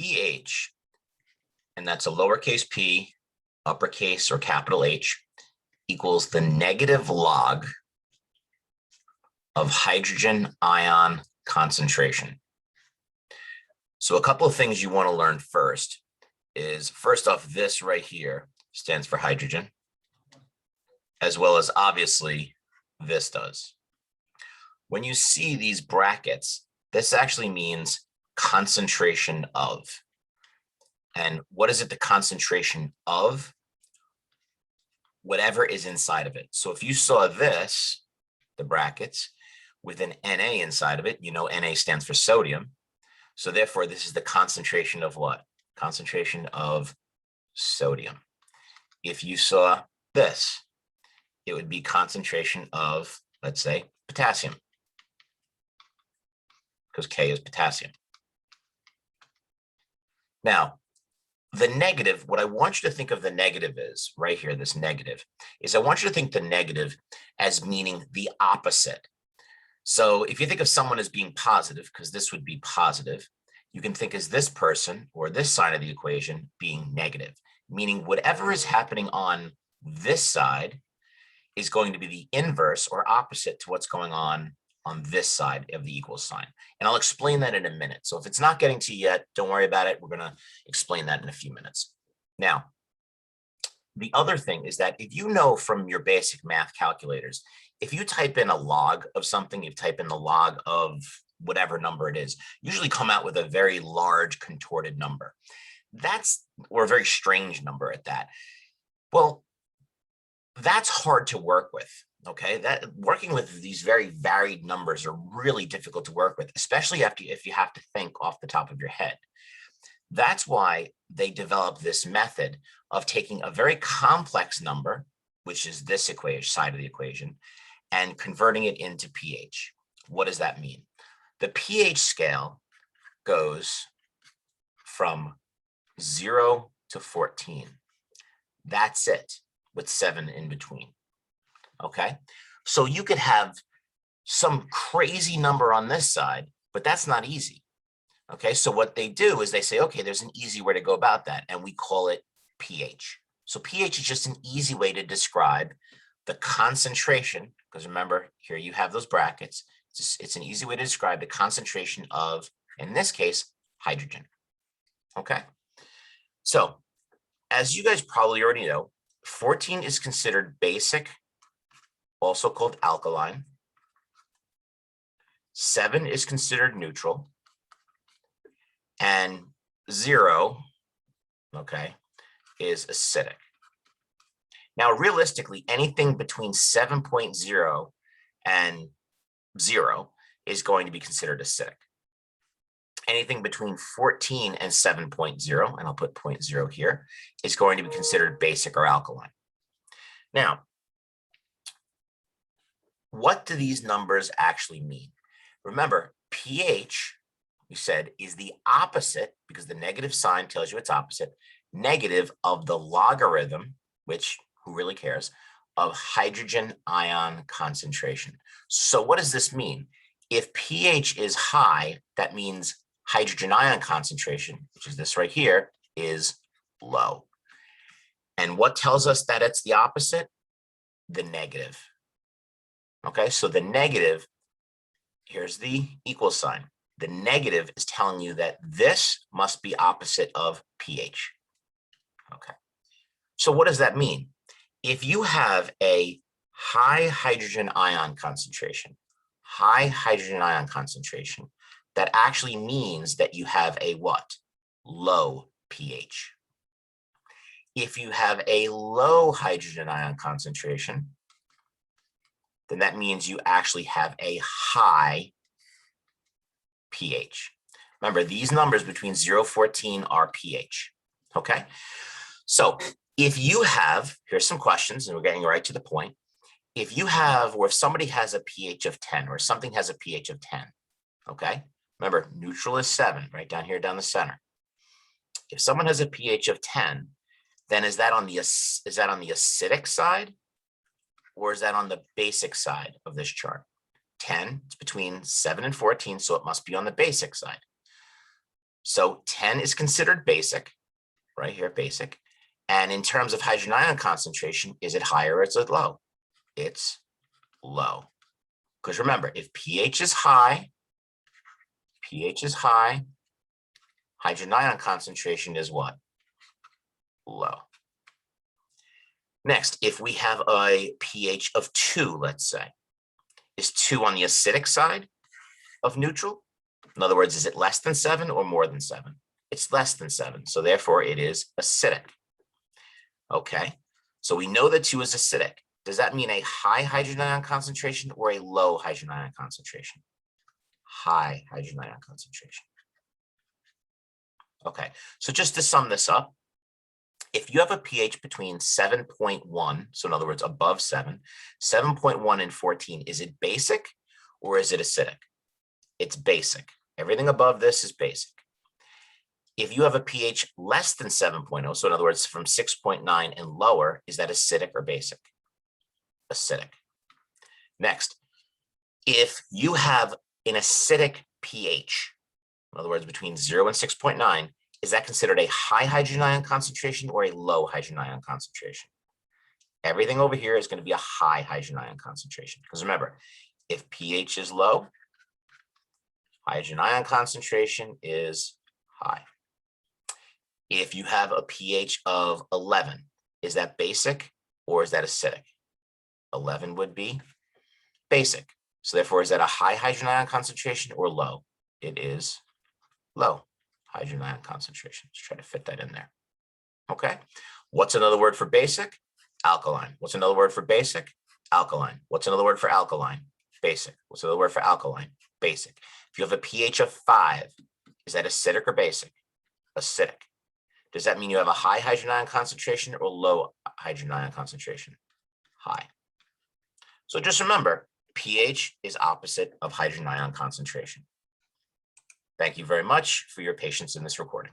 pH, and that's a lowercase p, uppercase or capital H, equals the negative log of hydrogen ion concentration. So a couple of things you want to learn first is, first off, this right here stands for hydrogen, as well as obviously this does. When you see these brackets, this actually means concentration of. And what is it the concentration of? Whatever is inside of it. So if you saw this, the brackets, with an Na inside of it, you know Na stands for sodium. So therefore, this is the concentration of what? Concentration of sodium. If you saw this, it would be concentration of, let's say, potassium, because K is potassium. Now, the negative, what I want you to think of the negative is, right here, this negative, is I want you to think the negative as meaning the opposite. So if you think of someone as being positive, because this would be positive, you can think as this person or this side of the equation being negative, meaning whatever is happening on this side is going to be the inverse or opposite to what's going on this side of the equal sign. And I'll explain that in a minute. So if it's not getting to you yet, don't worry about it. We're going to explain that in a few minutes. Now, the other thing is that if you know from your basic math calculators, if you type in a log of something, you type in the log of whatever number it is, usually come out with a very large contorted number. Or a very strange number at that. Well, that's hard to work with. Okay, that working with these very varied numbers are really difficult to work with, especially if you have to think off the top of your head. That's why they developed this method of taking a very complex number, which is this equation, side of the equation, and converting it into pH. What does that mean? The pH scale goes from 0 to 14. That's it, with 7 in between. Okay, so you could have some crazy number on this side, but that's not easy. Okay, so what they do is they say, okay, there's an easy way to go about that, and we call it pH. So pH is just an easy way to describe the concentration, because remember, here you have those brackets. It's an easy way to describe the concentration of, in this case, hydrogen. Okay, so as you guys probably already know, 14 is considered basic, also called alkaline. 7 is considered neutral. And 0, okay, is acidic. Now, realistically, anything between 7.0 and 0 is going to be considered acidic. Anything between 14 and 7.0, and I'll put 0.0 here, is going to be considered basic or alkaline. Now, what do these numbers actually mean? Remember, pH, we said, is the opposite, because the negative sign tells you it's opposite, negative of the logarithm, which, who really cares, of hydrogen ion concentration. So what does this mean? If pH is high, that means hydrogen ion concentration, which is this right here, is low. And what tells us that it's the opposite? The negative. Okay, so the negative, here's the equal sign. The negative is telling you that this must be opposite of pH. Okay, so what does that mean? If you have a high hydrogen ion concentration, that actually means that you have a what? Low pH. If you have a low hydrogen ion concentration, then that means you actually have a high pH. Remember, these numbers between 0 and 14 are pH. Okay, so if you have, here's some questions, and we're getting right to the point. If you have, or if somebody has a pH of 10, or something has a pH of 10, okay? Remember, neutral is 7, right down here, down the center. If someone has a pH of 10, then is that on the acidic side, or is that on the basic side of this chart? 10, it's between 7 and 14, so it must be on the basic side. So 10 is considered basic, right here, basic. And in terms of hydrogen ion concentration, is it high or is it low? It's low. Because remember, if pH is high, hydrogen ion concentration is what? Low. Next, if we have a pH of 2, let's say, is 2 on the acidic side of neutral? In other words, is it less than 7 or more than 7? It's less than 7, so therefore it is acidic. Okay, so we know that 2 is acidic. Does that mean a high hydrogen ion concentration or a low hydrogen ion concentration? High hydrogen ion concentration. Okay, so just to sum this up, if you have a pH between 7.1, so in other words, above 7, 7.1 and 14, is it basic or is it acidic? It's basic. Everything above this is basic. If you have a pH less than 7.0, so in other words, from 6.9 and lower, is that acidic or basic? Acidic. Next, if you have an acidic pH, in other words, between 0 and 6.9, is that considered a high hydrogen ion concentration or a low hydrogen ion concentration? Everything over here is going to be a high hydrogen ion concentration. Because remember, if pH is low, hydrogen ion concentration is high. If you have a pH of 11, is that basic or is that acidic? 11 would be basic. So therefore, is that a high hydrogen ion concentration or low? It is low hydrogen ion concentration. Let's try to fit that in there. Okay. What's another word for basic? Alkaline. What's another word for basic? Alkaline. What's another word for alkaline? Basic. What's another word for alkaline? Basic. If you have a pH of 5, is that acidic or basic? Acidic. Does that mean you have a high hydrogen ion concentration or low hydrogen ion concentration? High. So just remember, pH is opposite of hydrogen ion concentration. Thank you very much for your patience in this recording.